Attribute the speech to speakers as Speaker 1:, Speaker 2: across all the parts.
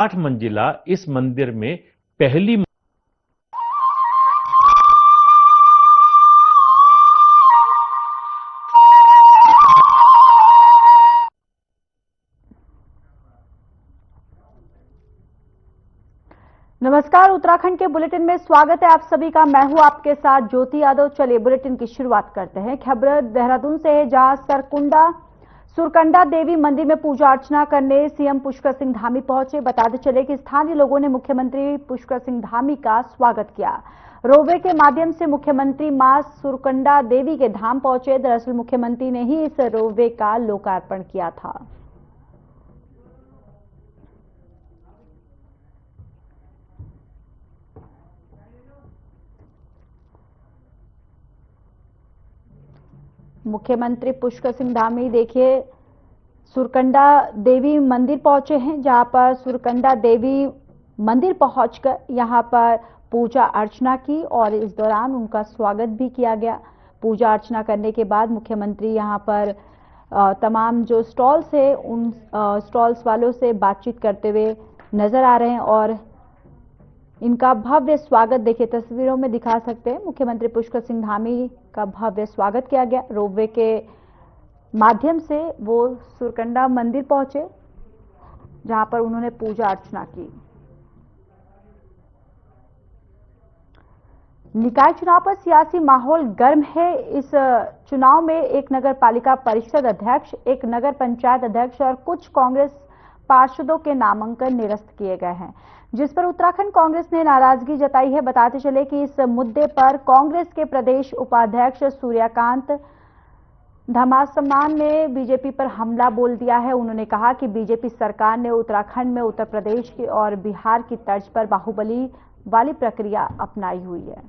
Speaker 1: 8 मंजिला इस मंदिर में पहली
Speaker 2: नमस्कार, उत्तराखंड के बुलेटिन में स्वागत है आप सभी का। मैं हूं आपके साथ ज्योति यादव। चलिए बुलेटिन की शुरुआत करते हैं। खबर देहरादून से है, जहां सुरकंडा देवी मंदिर में पूजा अर्चना करने सीएम पुष्कर सिंह धामी पहुंचे। बताते चले कि स्थानीय लोगों ने मुख्यमंत्री पुष्कर सिंह धामी का स्वागत किया। रोपवे के माध्यम से मुख्यमंत्री मां सुरकंडा देवी के धाम पहुंचे। दरअसल मुख्यमंत्री ने ही इस रोपवे का लोकार्पण किया था। मुख्यमंत्री पुष्कर सिंह धामी देखिए सुरकंडा देवी मंदिर पहुंचे हैं, जहां पर सुरकंडा देवी मंदिर पहुंचकर यहां पर पूजा अर्चना की और इस दौरान उनका स्वागत भी किया गया। पूजा अर्चना करने के बाद मुख्यमंत्री यहां पर तमाम जो स्टॉल्स है उन स्टॉल्स वालों से बातचीत करते हुए नजर आ रहे हैं और इनका भव्य स्वागत देखिए तस्वीरों में दिखा सकते हैं। मुख्यमंत्री पुष्कर सिंह धामी का भव्य स्वागत किया गया। रोपवे के माध्यम से वो सुरकंडा मंदिर पहुंचे, जहां पर उन्होंने पूजा अर्चना की। निकाय चुनाव पर सियासी माहौल गर्म है। इस चुनाव में एक नगर पालिका परिषद अध्यक्ष, एक नगर पंचायत अध्यक्ष और कुछ कांग्रेस पार्षदों के नामांकन निरस्त किए गए हैं, जिस पर उत्तराखंड कांग्रेस ने नाराजगी जताई है। बताते चले कि इस मुद्दे पर कांग्रेस के प्रदेश उपाध्यक्ष सूर्यकांत धमासमान ने बीजेपी पर हमला बोल दिया है। उन्होंने कहा कि बीजेपी सरकार ने उत्तराखंड में उत्तर प्रदेश की और बिहार की तर्ज पर बाहुबली वाली प्रक्रिया अपनाई हुई है।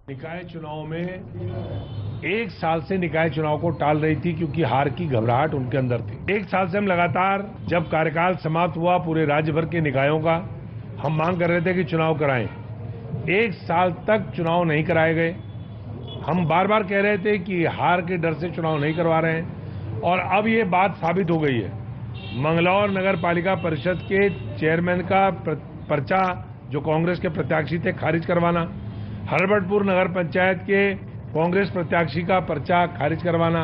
Speaker 3: निकाय चुनाव में 1 साल से निकाय चुनाव को टाल रही थी, क्योंकि हार की घबराहट उनके अंदर थी। 1 साल से हम लगातार, जब कार्यकाल समाप्त हुआ पूरे राज्य भर के निकायों का, हम मांग कर रहे थे कि चुनाव कराएं। 1 साल तक चुनाव नहीं कराए गए। हम बार बार कह रहे थे कि हार के डर से चुनाव नहीं करवा रहे हैं, और अब ये बात साबित हो गई है। मंगलौर नगर पालिका परिषद के चेयरमैन का पर्चा जो कांग्रेस के प्रत्याशी थे खारिज करवाना, हरबटपुर नगर पंचायत के कांग्रेस प्रत्याशी का पर्चा खारिज करवाना,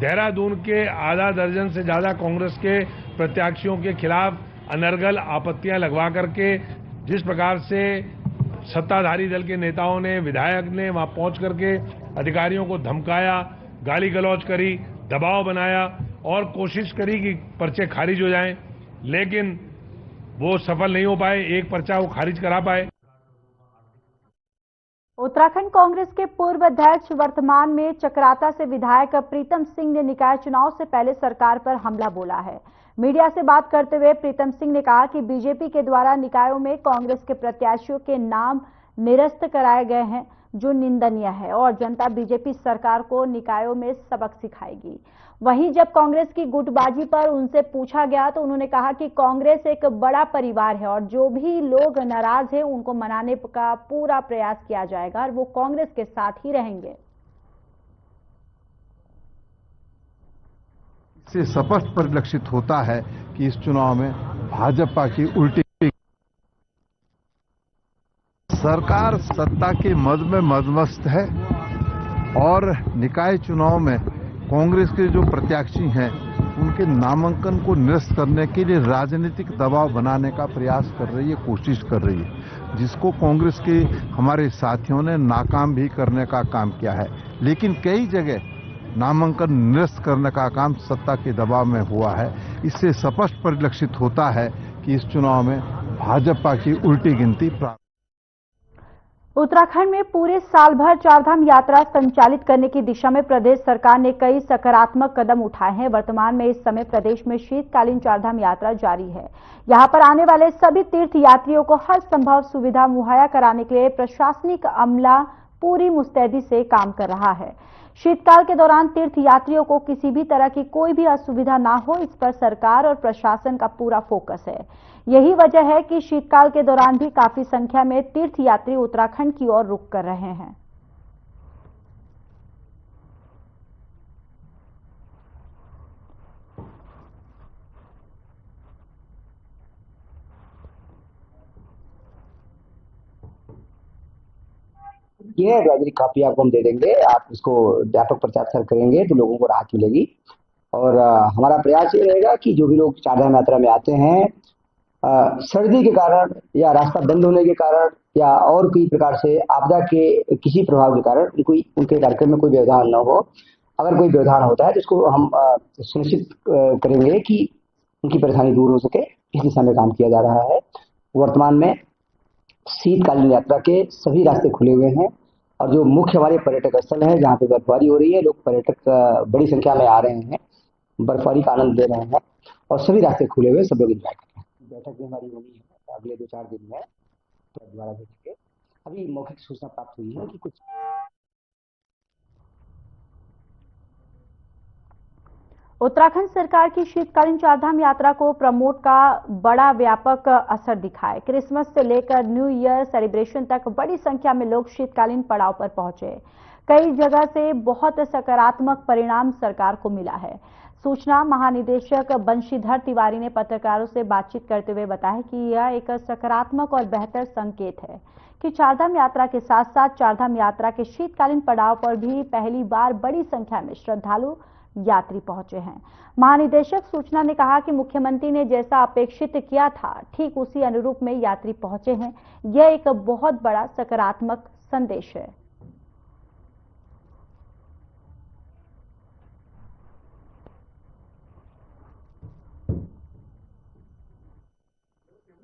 Speaker 3: देहरादून के आधा दर्जन से ज्यादा कांग्रेस के प्रत्याशियों के खिलाफ अनर्गल आपत्तियां लगवा करके, जिस प्रकार से सत्ताधारी दल के नेताओं ने, विधायक ने वहां पहुंच करके अधिकारियों को धमकाया, गाली गलौज करी, दबाव बनाया और कोशिश करी कि पर्चे खारिज हो जाएं, लेकिन वो सफल नहीं हो पाए। एक पर्चा वो खारिज करा पाए।
Speaker 2: उत्तराखंड कांग्रेस के पूर्व अध्यक्ष, वर्तमान में चकराता से विधायक प्रीतम सिंह ने निकाय चुनाव से पहले सरकार पर हमला बोला है। मीडिया से बात करते हुए प्रीतम सिंह ने कहा कि बीजेपी के द्वारा निकायों में कांग्रेस के प्रत्याशियों के नाम निरस्त कराए गए हैं, जो निंदनीय है, और जनता बीजेपी सरकार को निकायों में सबक सिखाएगी। वहीं जब कांग्रेस की गुटबाजी पर उनसे पूछा गया तो उन्होंने कहा कि कांग्रेस एक बड़ा परिवार है और जो भी लोग नाराज हैं उनको मनाने का पूरा प्रयास किया जाएगा और वो कांग्रेस के साथ ही रहेंगे।
Speaker 4: इससे स्पष्ट परिलक्षित होता है कि इस चुनाव में भाजपा की उल्टी सरकार सत्ता के मद में मदमस्त है, और निकाय चुनाव में कांग्रेस के जो प्रत्याशी हैं उनके नामांकन को निरस्त करने के लिए राजनीतिक दबाव बनाने का प्रयास कर रही है, कोशिश कर रही है, जिसको कांग्रेस के हमारे साथियों ने नाकाम भी करने का काम किया है। लेकिन कई जगह नामांकन निरस्त करने का काम सत्ता के दबाव में हुआ है। इससे स्पष्ट परिलक्षित होता है कि इस चुनाव में भाजपा की उल्टी गिनती प्राप्त।
Speaker 2: उत्तराखंड में पूरे साल भर चारधाम यात्रा संचालित करने की दिशा में प्रदेश सरकार ने कई सकारात्मक कदम उठाए हैं। वर्तमान में इस समय प्रदेश में शीतकालीन चारधाम यात्रा जारी है। यहां पर आने वाले सभी तीर्थ यात्रियों को हर संभव सुविधा मुहैया कराने के लिए प्रशासनिक अमला पूरी मुस्तैदी से काम कर रहा है। शीतकाल के दौरान तीर्थ यात्रियों को किसी भी तरह की कोई भी असुविधा ना हो, इस पर सरकार और प्रशासन का पूरा फोकस है। यही वजह है कि शीतकाल के दौरान भी काफी संख्या में तीर्थ यात्री उत्तराखंड की ओर रुख कर रहे हैं।
Speaker 5: ये एडवाइजरी कॉपी आपको हम दे देंगे, आप इसको व्यापक प्रचार प्रसार करेंगे तो लोगों को राहत मिलेगी। और हमारा प्रयास ये रहेगा कि जो भी लोग चारधाम यात्रा में आते हैं, सर्दी के कारण या रास्ता बंद होने के कारण या और कई प्रकार से आपदा के किसी प्रभाव के कारण उनके कार्यक्रम में कोई व्यवधान न हो। अगर कोई व्यवधान होता है तो इसको हम सुनिश्चित करेंगे कि उनकी परेशानी दूर हो सके, इस दिशा में काम किया जा रहा है। वर्तमान में शीतकालीन यात्रा के सभी रास्ते खुले हुए हैं और जो मुख्य हमारे पर्यटक स्थल है जहाँ पे बर्फबारी हो रही है, लोग पर्यटक बड़ी संख्या में आ रहे हैं, बर्फबारी का आनंद ले रहे हैं और सभी रास्ते खुले हुए, सब लोग एंजॉय कर रहे हैं। बैठक भी हमारी होनी है अगले 2-4 दिन में, तो दोबारा देखेंगे। अभी मौखिक सूचना प्राप्त हुई है कि कुछ
Speaker 2: उत्तराखंड सरकार की शीतकालीन चारधाम यात्रा को प्रमोट का बड़ा व्यापक असर दिखा है। क्रिसमस से लेकर न्यू ईयर सेलिब्रेशन तक बड़ी संख्या में लोग शीतकालीन पड़ाव पर पहुंचे। कई जगह से बहुत सकारात्मक परिणाम सरकार को मिला है। सूचना महानिदेशक बंशीधर तिवारी ने पत्रकारों से बातचीत करते हुए बताया कि यह एक सकारात्मक और बेहतर संकेत है कि चारधाम यात्रा के साथ साथ चारधाम यात्रा के शीतकालीन पड़ाव पर भी पहली बार बड़ी संख्या में श्रद्धालु यात्री पहुंचे हैं। महानिदेशक सूचना ने कहा कि मुख्यमंत्री ने जैसा अपेक्षित किया था ठीक उसी अनुरूप में यात्री पहुंचे हैं। यह एक बहुत बड़ा सकारात्मक संदेश है।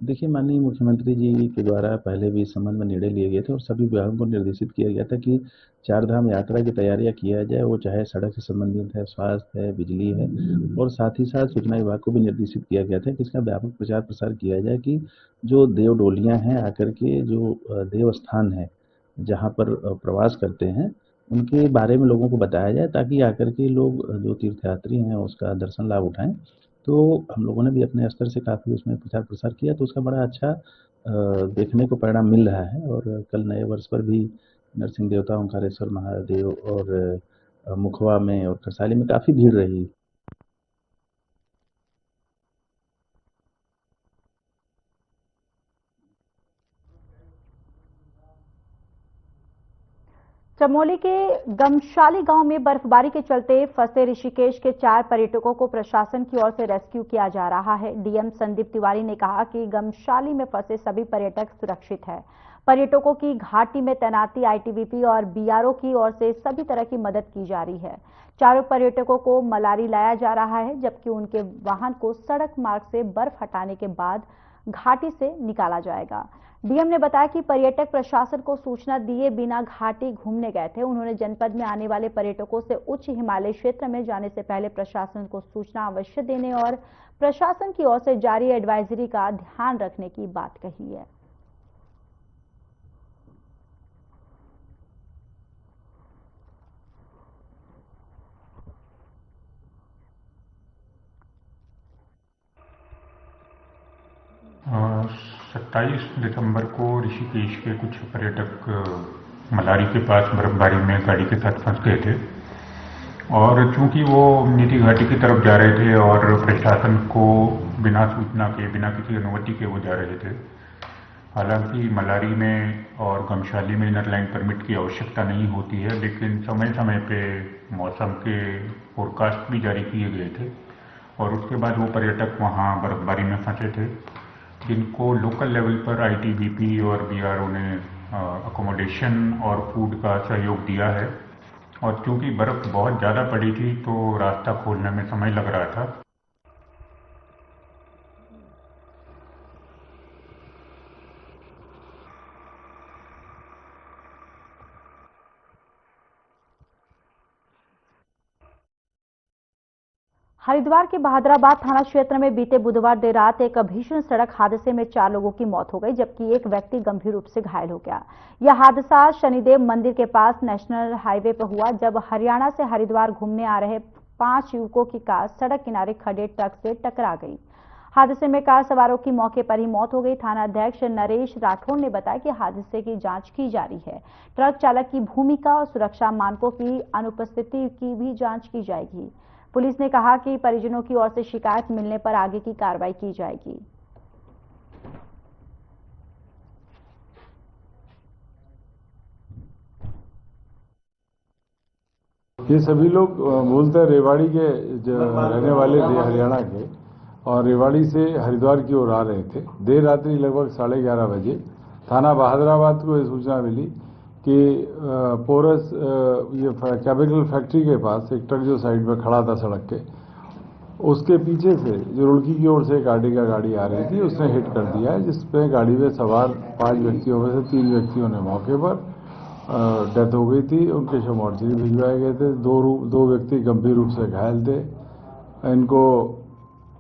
Speaker 6: देखिए, माननीय मुख्यमंत्री जी के द्वारा पहले भी इस संबंध में निर्णय लिए गए थे और सभी विभागों को निर्देशित किया गया था कि चारधाम यात्रा की तैयारियां किया जाए, वो चाहे सड़क से संबंधित है, स्वास्थ्य है, बिजली है, और साथ ही साथ सूचना विभाग को भी निर्देशित किया गया था कि इसका व्यापक प्रचार प्रसार किया जाए कि जो देव डोलियाँ हैं आकर के जो देव स्थान है जहाँ पर प्रवास करते हैं उनके बारे में लोगों को बताया जाए ताकि आकर के लोग जो तीर्थयात्री हैं उसका दर्शन लाभ उठाएं। तो हम लोगों ने भी अपने स्तर से काफ़ी उसमें प्रचार प्रसार किया, तो उसका बड़ा अच्छा देखने को परिणाम मिल रहा है। और कल नए वर्ष पर भी नरसिंह देवता, ओंकारेश्वर महादेव और मुखवा में और खरसाली में काफ़ी भीड़ रही।
Speaker 2: चमोली के गमशाली गांव में बर्फबारी के चलते फंसे ऋषिकेश के 4 पर्यटकों को प्रशासन की ओर से रेस्क्यू किया जा रहा है। डीएम संदीप तिवारी ने कहा कि गमशाली में फंसे सभी पर्यटक सुरक्षित हैं। पर्यटकों की घाटी में तैनाती आईटीबीपी और बीआरओ की ओर से सभी तरह की मदद की जा रही है। चारों पर्यटकों को मलारी लाया जा रहा है, जबकि उनके वाहन को सड़क मार्ग से बर्फ हटाने के बाद घाटी से निकाला जाएगा। डीएम ने बताया कि पर्यटक प्रशासन को सूचना दिए बिना घाटी घूमने गए थे। उन्होंने जनपद में आने वाले पर्यटकों से उच्च हिमालय क्षेत्र में जाने से पहले प्रशासन को सूचना अवश्य देने और प्रशासन की ओर से जारी एडवाइजरी का ध्यान रखने की बात कही है।
Speaker 7: और 27 दिसंबर को ऋषिकेश के कुछ पर्यटक मलारी के पास बर्फबारी में गाड़ी के साथ फंस गए थे और चूंकि वो नीति घाटी की तरफ जा रहे थे और प्रशासन को बिना सूचना के, बिना किसी अनुमति के वो जा रहे थे। हालांकि मलारी में और गमशाली में इनर लाइन परमिट की आवश्यकता नहीं होती है, लेकिन समय समय पे मौसम के फोरकास्ट भी जारी किए गए थे और उसके बाद वो पर्यटक वहाँ बर्फबारी में फंसे थे, जिनको लोकल लेवल पर आईटीबीपी और बीआरओ ने अकोमोडेशन और फूड का सहयोग दिया है। और क्योंकि बर्फ बहुत ज़्यादा पड़ी थी तो रास्ता खोलने में समय लग रहा था।
Speaker 2: हरिद्वार के बहादुराबाद थाना क्षेत्र में बीते बुधवार देर रात एक भीषण सड़क हादसे में 4 लोगों की मौत हो गई, जबकि एक व्यक्ति गंभीर रूप से घायल हो गया। यह हादसा शनिदेव मंदिर के पास नेशनल हाईवे पर हुआ, जब हरियाणा से हरिद्वार घूमने आ रहे 5 युवकों की कार सड़क किनारे खड़े ट्रक से टकरा गई। हादसे में कार सवारों की मौके पर ही मौत हो गई। थाना अध्यक्ष नरेश राठौड़ ने बताया कि हादसे की जांच की जा रही है। ट्रक चालक की भूमिका और सुरक्षा मानकों की अनुपस्थिति की भी जांच की जाएगी। पुलिस ने कहा कि परिजनों की ओर से शिकायत मिलने पर आगे की कार्रवाई की जाएगी।
Speaker 8: ये सभी लोग मूलतः रेवाड़ी के रहने वाले थे, हरियाणा के, और रेवाड़ी से हरिद्वार की ओर आ रहे थे। देर रात्रि लगभग 11:30 बजे थाना बहादुराबाद को ये सूचना मिली कि पोरस ये केमिकल फैक्ट्री के पास एक ट्रक जो साइड में खड़ा था सड़क के, उसके पीछे से जो रुड़की की ओर से एक आर्टिगा गाड़ी आ रही थी, उसने हिट कर दिया है, जिसपे गाड़ी में सवार 5 व्यक्तियों में से 3 व्यक्तियों ने मौके पर डेथ हो गई थी। उनके शव मोर्चरी भिजवाए गए थे। दो व्यक्ति गंभीर रूप से घायल थे। इनको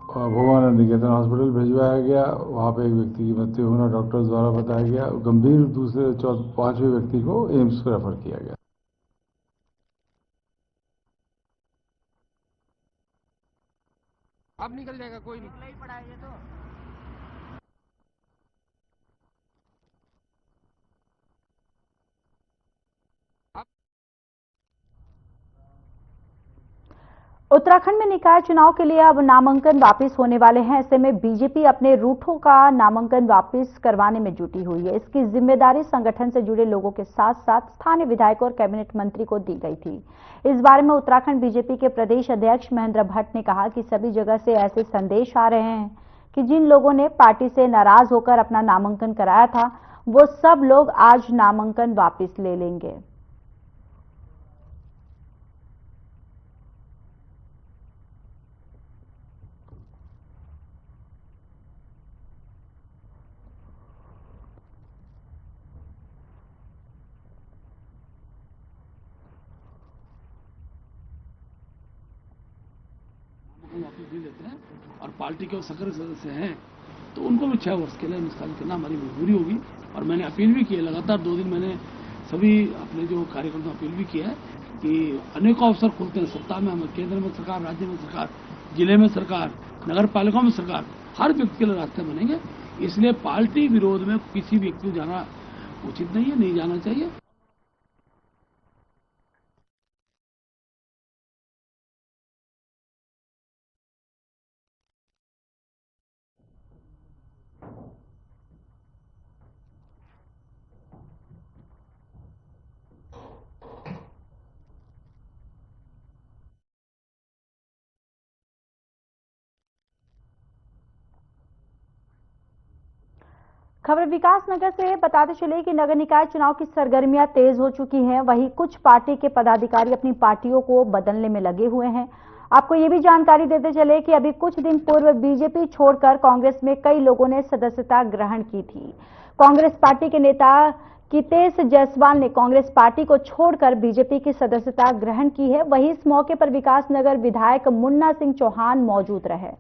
Speaker 8: भोगानंद निकेतन हॉस्पिटल भिजवाया गया। वहाँ पे एक व्यक्ति की मृत्यु होना डॉक्टर्स द्वारा बताया गया। गंभीर दूसरे 5वें व्यक्ति को एम्स को रेफर किया गया।
Speaker 9: अब निकल जाएगा, कोई नहीं पड़ा है ये तो।
Speaker 2: उत्तराखंड में निकाय चुनाव के लिए अब नामांकन वापस होने वाले हैं। ऐसे में बीजेपी अपने रूठों का नामांकन वापस करवाने में जुटी हुई है। इसकी जिम्मेदारी संगठन से जुड़े लोगों के साथ साथ स्थानीय विधायकों और कैबिनेट मंत्री को दी गई थी। इस बारे में उत्तराखंड बीजेपी के प्रदेश अध्यक्ष महेंद्र भट्ट ने कहा कि सभी जगह से ऐसे संदेश आ रहे हैं कि जिन लोगों ने पार्टी से नाराज होकर अपना नामांकन कराया था, वो सब लोग आज नामांकन वापस ले लेंगे।
Speaker 10: वापस भी लेते हैं और पार्टी के सक्रिय सदस्य हैं तो उनको भी 6 वर्ष के लिए निष्कासित करना हमारी मजबूरी होगी। और मैंने अपील भी की है, लगातार 2 दिन मैंने सभी अपने जो कार्यकर्ताओं अपील भी किया है कि अनेकों अवसर खुलते हैं सत्ता में, हमें केंद्र में सरकार, राज्य में सरकार, जिले में सरकार, नगर पालिकाओं में सरकार, हर व्यक्ति के लिए रास्ते बनेंगे। इसलिए पार्टी विरोध में किसी व्यक्ति को जाना उचित नहीं है, नहीं जाना चाहिए।
Speaker 2: खबर विकासनगर से बताते चले कि नगर निकाय चुनाव की सरगर्मियां तेज हो चुकी हैं। वहीं कुछ पार्टी के पदाधिकारी अपनी पार्टियों को बदलने में लगे हुए हैं। आपको ये भी जानकारी देते चले कि अभी कुछ दिन पूर्व बीजेपी छोड़कर कांग्रेस में कई लोगों ने सदस्यता ग्रहण की थी। कांग्रेस पार्टी के नेता कितेश जायसवाल ने कांग्रेस पार्टी को छोड़कर बीजेपी की सदस्यता ग्रहण की है। वहीं इस मौके पर विकासनगर विधायक मुन्ना सिंह चौहान मौजूद रहे।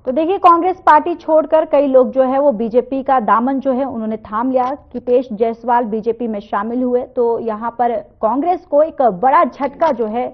Speaker 2: तो देखिए, कांग्रेस पार्टी छोड़कर कई लोग जो है वो बीजेपी का दामन जो है उन्होंने थाम लिया। कितेश जायसवाल बीजेपी में शामिल हुए तो यहां पर कांग्रेस को एक बड़ा झटका जो है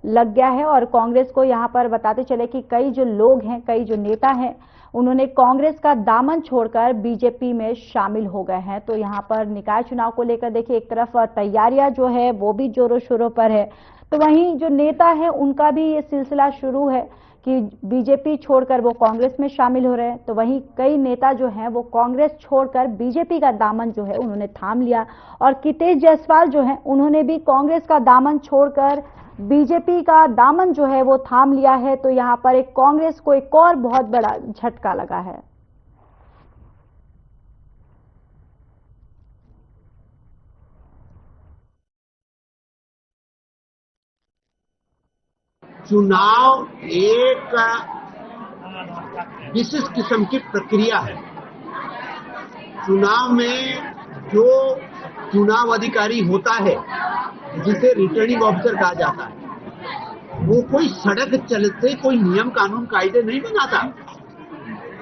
Speaker 2: लग गया है। और कांग्रेस को यहां पर बताते चले कि कई जो लोग हैं, कई जो नेता हैं, उन्होंने कांग्रेस का दामन छोड़कर बीजेपी में शामिल हो गए हैं। तो यहां पर निकाय चुनाव को लेकर देखिए, एक तरफ तैयारियां जो है वो भी जोरों शोरों पर है, तो वहीं जो नेता है उनका भी ये सिलसिला शुरू है कि बीजेपी छोड़कर वो कांग्रेस में शामिल हो रहे हैं। तो वहीं कई नेता जो हैं वो कांग्रेस छोड़कर बीजेपी का दामन जो है उन्होंने थाम लिया। और कितेश जायसवाल जो है उन्होंने भी कांग्रेस का दामन छोड़कर बीजेपी का दामन जो है वो थाम लिया है। तो यहाँ पर एक कांग्रेस को एक और बहुत बड़ा झटका लगा है।
Speaker 11: चुनाव एक विशेष किस्म की प्रक्रिया है। चुनाव में जो चुनाव अधिकारी होता है, जिसे रिटर्निंग ऑफिसर कहा जाता है, वो कोई सड़क चलते कोई नियम कानून कायदे नहीं बनाता।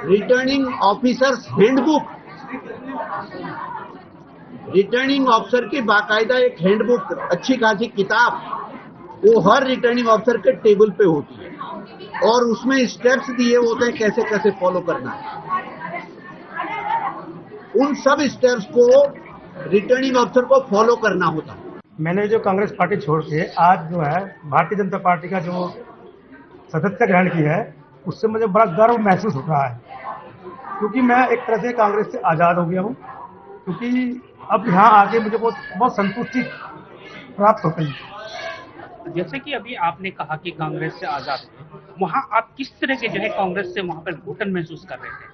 Speaker 11: Returning officer handbook, returning officer की बाकायदा एक हैंडबुक, अच्छी खासी किताब, वो हर रिटर्निंग ऑफिसर के टेबल पे होती है और उसमें स्टेप्स दिए होते हैं कैसे कैसे फॉलो करना है। उन सब स्टेप्स को रिटर्निंग ऑफिसर को फॉलो करना होता है।
Speaker 12: मैंने जो कांग्रेस पार्टी छोड़ के आज जो है भारतीय जनता पार्टी का जो सदस्यता ग्रहण की है, उससे मुझे बड़ा गर्व महसूस हो रहा है। क्योंकि मैं एक तरह से कांग्रेस से आज़ाद हो गया हूँ, क्योंकि अब यहाँ आके मुझे बहुत संतुष्टि प्राप्त होती है।
Speaker 9: जैसे कि अभी आपने कहा कि कांग्रेस से आज़ाद हुए, वहाँ आप किस तरह के जो है कांग्रेस से वहाँ पर घुटन महसूस कर रहे थे?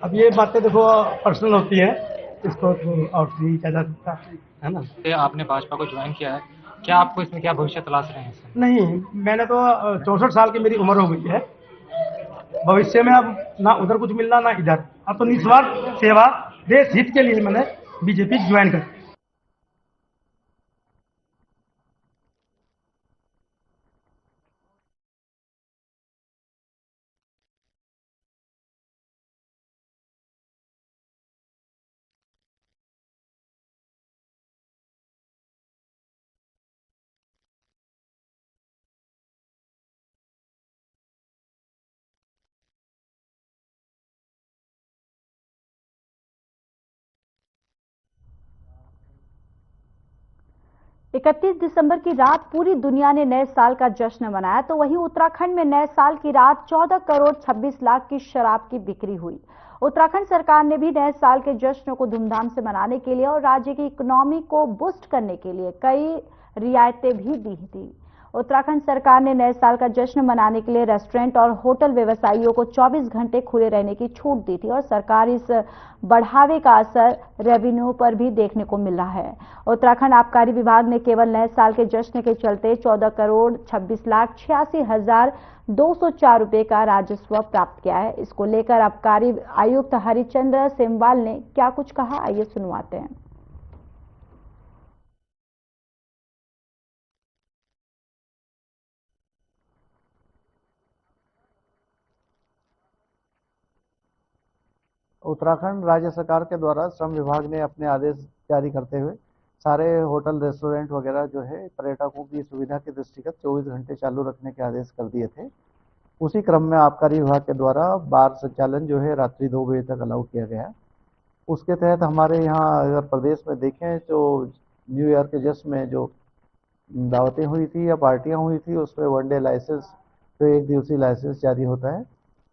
Speaker 12: अब ये बातें देखो पर्सनल होती है, इसको तो और नहीं किया जा सकता है ना।
Speaker 13: आपने भाजपा को ज्वाइन किया है, क्या आपको इसमें क्या भविष्य तलाश रहे हैं?
Speaker 12: नहीं, मैंने तो 64 साल की मेरी उम्र हो गई है। भविष्य में अब ना उधर कुछ मिलना ना इधर, अब तो निस्वार्थ सेवा देश हित के लिए मैंने बीजेपी ज्वाइन कर।
Speaker 2: इकतीस दिसंबर की रात पूरी दुनिया ने नए साल का जश्न मनाया, तो वहीं उत्तराखंड में नए साल की रात 14 करोड़ 26 लाख की शराब की बिक्री हुई। उत्तराखंड सरकार ने भी नए साल के जश्न को धूमधाम से मनाने के लिए और राज्य की इकोनॉमी को बूस्ट करने के लिए कई रियायतें भी दी थी। उत्तराखंड सरकार ने नए साल का जश्न मनाने के लिए रेस्टोरेंट और होटल व्यवसायियों को 24 घंटे खुले रहने की छूट दी थी और सरकार इस बढ़ावे का असर रेवेन्यू पर भी देखने को मिल रहा है। उत्तराखंड आबकारी विभाग ने केवल नए साल के जश्न के चलते 14 करोड़ 26 लाख 86,204 रुपए का राजस्व प्राप्त किया है। इसको लेकर आबकारी आयुक्त हरिचंद्र सेमवाल ने क्या कुछ कहा, आइए सुनवाते हैं।
Speaker 14: उत्तराखंड राज्य सरकार के द्वारा श्रम विभाग ने अपने आदेश जारी करते हुए सारे होटल रेस्टोरेंट वगैरह जो है पर्यटकों की सुविधा के दृष्टिगत 24 घंटे चालू रखने के आदेश कर दिए थे। उसी क्रम में आबकारी विभाग के द्वारा बार संचालन जो है रात्रि 2 बजे तक अलाउ किया गया। उसके तहत हमारे यहाँ अगर प्रदेश में देखें तो न्यू ईयर के जश्न में जो दावतें हुई थी या पार्टियाँ हुई थी उसमें वन डे लाइसेंस जो एक दिवसीय लाइसेंस जारी होता है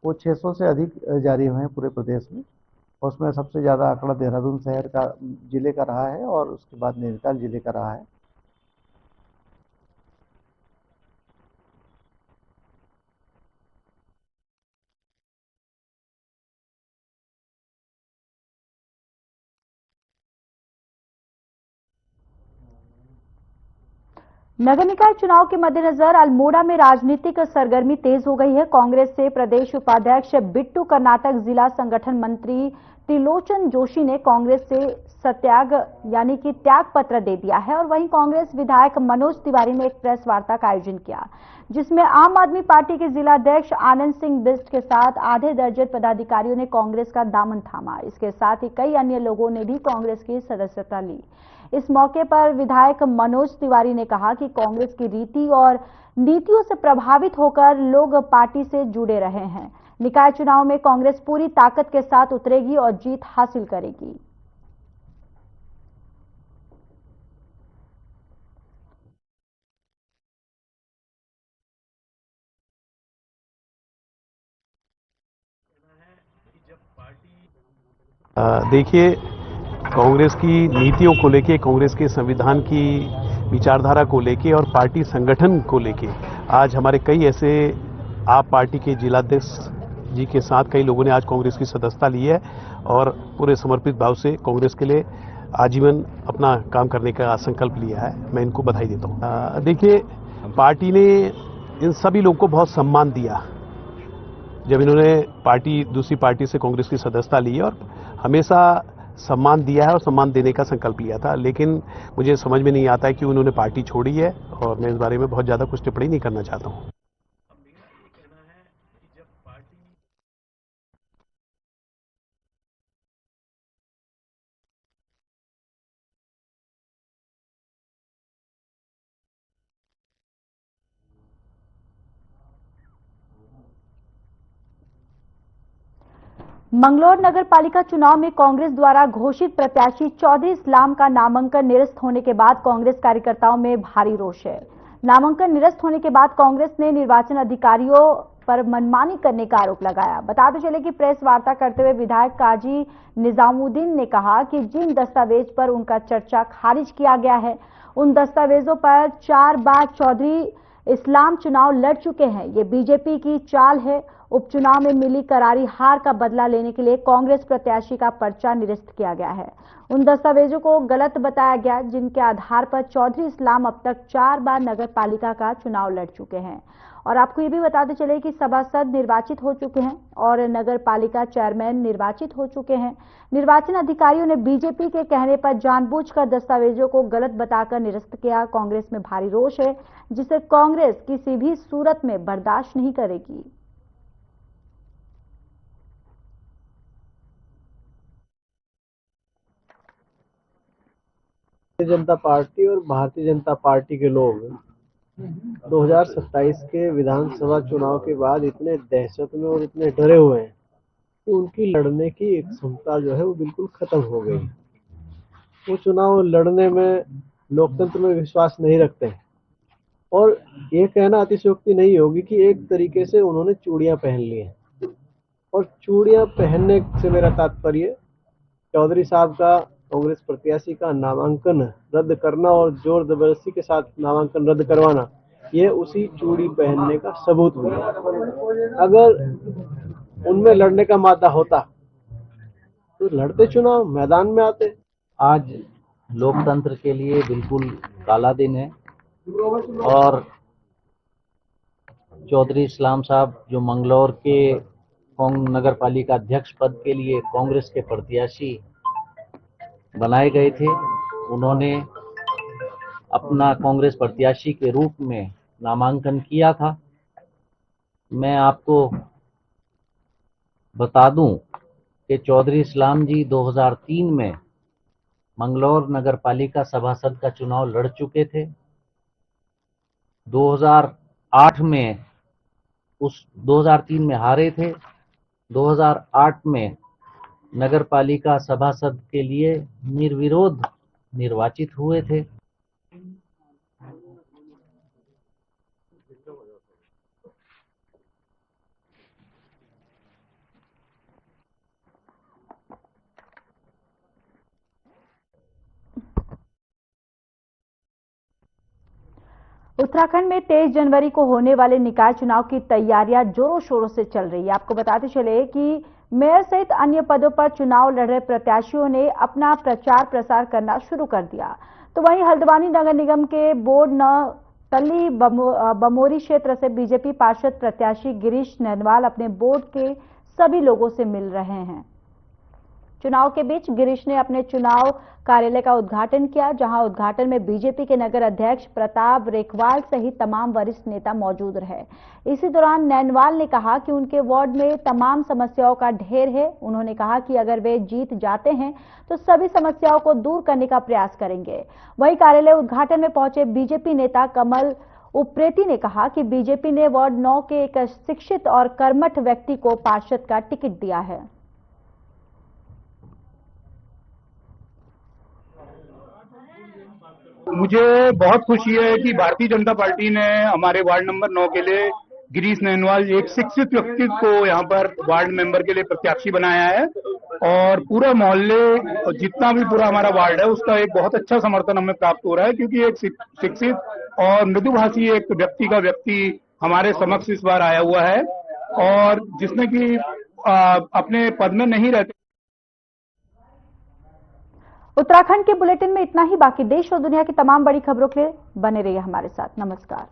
Speaker 14: वो 600 से अधिक जारी हुए हैं पूरे प्रदेश में। उसमें सबसे ज़्यादा आंकड़ा देहरादून शहर का जिले का रहा है और उसके बाद नैनीताल जिले का रहा है।
Speaker 2: नगर निकाय चुनाव के मद्देनजर अल्मोड़ा में राजनीतिक सरगर्मी तेज हो गई है। कांग्रेस से प्रदेश उपाध्यक्ष बिट्टू कर्नाटक जिला संगठन मंत्री त्रिलोचन जोशी ने कांग्रेस से सत्याग यानी कि त्याग पत्र दे दिया है और वहीं कांग्रेस विधायक मनोज तिवारी ने एक प्रेस वार्ता का आयोजन किया, जिसमें आम आदमी पार्टी के जिलाध्यक्ष आनंद सिंह बिष्ट के साथ आधे दर्जन पदाधिकारियों ने कांग्रेस का दामन थामा। इसके साथ ही कई अन्य लोगों ने भी कांग्रेस की सदस्यता ली। इस मौके पर विधायक मनोज तिवारी ने कहा कि कांग्रेस की रीति और नीतियों से प्रभावित होकर लोग पार्टी से जुड़े रहे हैं। निकाय चुनाव में कांग्रेस पूरी ताकत के साथ उतरेगी और जीत हासिल करेगी।
Speaker 15: देखिए, कांग्रेस की नीतियों को लेके, कांग्रेस के संविधान की विचारधारा को लेके और पार्टी संगठन को लेके आज हमारे कई ऐसे आप पार्टी के जिलाध्यक्ष जी के साथ कई लोगों ने आज कांग्रेस की सदस्यता ली है और पूरे समर्पित भाव से कांग्रेस के लिए आजीवन अपना काम करने का संकल्प लिया है। मैं इनको बधाई देता हूँ। देखिए, पार्टी ने इन सभी लोगों को बहुत सम्मान दिया जब इन्होंने दूसरी पार्टी से कांग्रेस की सदस्यता ली है और हमेशा सम्मान दिया है और सम्मान देने का संकल्प लिया था। लेकिन मुझे समझ में नहीं आता है कि उन्होंने पार्टी छोड़ी है और मैं इस बारे में बहुत ज़्यादा कुछ टिप्पणी नहीं करना चाहता हूँ।
Speaker 2: मंगलौर नगर पालिका चुनाव में कांग्रेस द्वारा घोषित प्रत्याशी चौधरी इस्लाम का नामांकन निरस्त होने के बाद कांग्रेस कार्यकर्ताओं में भारी रोष है। नामांकन निरस्त होने के बाद कांग्रेस ने निर्वाचन अधिकारियों पर मनमानी करने का आरोप लगाया। बताते चले कि प्रेस वार्ता करते हुए विधायक काजी निजामुद्दीन ने कहा कि जिन दस्तावेज पर उनका चर्चा खारिज किया गया है, उन दस्तावेजों पर 4 बार चौधरी इस्लाम चुनाव लड़ चुके हैं। ये बीजेपी की चाल है। उपचुनाव में मिली करारी हार का बदला लेने के लिए कांग्रेस प्रत्याशी का पर्चा निरस्त किया गया है। उन दस्तावेजों को गलत बताया गया जिनके आधार पर चौधरी इस्लाम अब तक 4 बार नगर पालिका का चुनाव लड़ चुके हैं। और आपको ये भी बताते चले कि सभासद निर्वाचित हो चुके हैं और नगर पालिका चेयरमैन निर्वाचित हो चुके हैं। निर्वाचन अधिकारियों ने बीजेपी के कहने पर जानबूझकर दस्तावेजों को गलत बताकर निरस्त किया। कांग्रेस में भारी रोष है, जिसे कांग्रेस किसी भी सूरत में बर्दाश्त नहीं करेगी।
Speaker 14: भारतीय जनता पार्टी और भारतीय जनता पार्टी के लोग 2027 के विधानसभा चुनाव के बाद इतने दहशत में और इतने डरे हुए हैं कि उनकी लड़ने की एक क्षमता जो है वो बिल्कुल खत्म हो गई। वो चुनाव लड़ने में, लोकतंत्र में विश्वास नहीं रखते हैं। और ये कहना अतिशयोक्ति नहीं होगी कि एक तरीके से उन्होंने चूड़ियां पहन ली हैं। और चूड़ियां पहनने से मेरा तात्पर्य चौधरी साहब का, कांग्रेस प्रत्याशी का नामांकन रद्द करना और जोर जबरदस्ती के साथ नामांकन रद्द करवाना, ये उसी चूड़ी पहनने का सबूत भी है। अगर उनमें लड़ने का मादा होता तो लड़ते, चुनाव मैदान में आते।
Speaker 16: आज लोकतंत्र के लिए बिल्कुल काला दिन है और चौधरी इस्लाम साहब जो मंगलौर के नगर पालिका अध्यक्ष पद के लिए कांग्रेस के प्रत्याशी बनाए गए थे, उन्होंने अपना कांग्रेस प्रत्याशी के रूप में नामांकन किया था। मैं आपको बता दूं कि चौधरी इस्लाम जी 2003 में मंगलौर नगर पालिका सभासद का चुनाव लड़ चुके थे। 2008 में हारे थे। 2008 में नगर पालिका सभासद के लिए निर्विरोध निर्वाचित हुए थे।
Speaker 2: उत्तराखंड में 23 जनवरी को होने वाले निकाय चुनाव की तैयारियां जोरों शोरों से चल रही है। आपको बताते चले कि मेयर सहित अन्य पदों पर चुनाव लड़ रहे प्रत्याशियों ने अपना प्रचार प्रसार करना शुरू कर दिया। तो वहीं हल्द्वानी नगर निगम के बोर्ड तल्ली बमोरी क्षेत्र से बीजेपी पार्षद प्रत्याशी गिरीश नैनवाल अपने बोर्ड के सभी लोगों से मिल रहे हैं। चुनाव के बीच गिरीश ने अपने चुनाव कार्यालय का उद्घाटन किया, जहां उद्घाटन में बीजेपी के नगर अध्यक्ष प्रताप रेखवाल सहित तमाम वरिष्ठ नेता मौजूद रहे। इसी दौरान नैनवाल ने कहा कि उनके वार्ड में तमाम समस्याओं का ढेर है। उन्होंने कहा कि अगर वे जीत जाते हैं तो सभी समस्याओं को दूर करने का प्रयास करेंगे। वहीं कार्यालय उद्घाटन में पहुंचे बीजेपी नेता कमल उप्रेती ने कहा कि बीजेपी ने वार्ड 9 के एक शिक्षित और कर्मठ व्यक्ति को पार्षद का टिकट दिया है।
Speaker 17: मुझे बहुत खुशी है कि भारतीय जनता पार्टी ने हमारे वार्ड नंबर 9 के लिए गिरीश नैनवाल, एक शिक्षित व्यक्ति को यहाँ पर वार्ड मेंबर के लिए प्रत्याशी बनाया है। और पूरा मोहल्ले, जितना भी पूरा हमारा वार्ड है, उसका एक बहुत अच्छा समर्थन हमें प्राप्त हो रहा है, क्योंकि एक शिक्षित और मृदुभाषी एक व्यक्ति हमारे समक्ष इस बार आया हुआ है और जिसने कि अपने पद में नहीं रहते।
Speaker 2: उत्तराखंड के बुलेटिन में इतना ही। बाकी देश और दुनिया की तमाम बड़ी खबरों के लिए बने रहिए हमारे साथ। नमस्कार।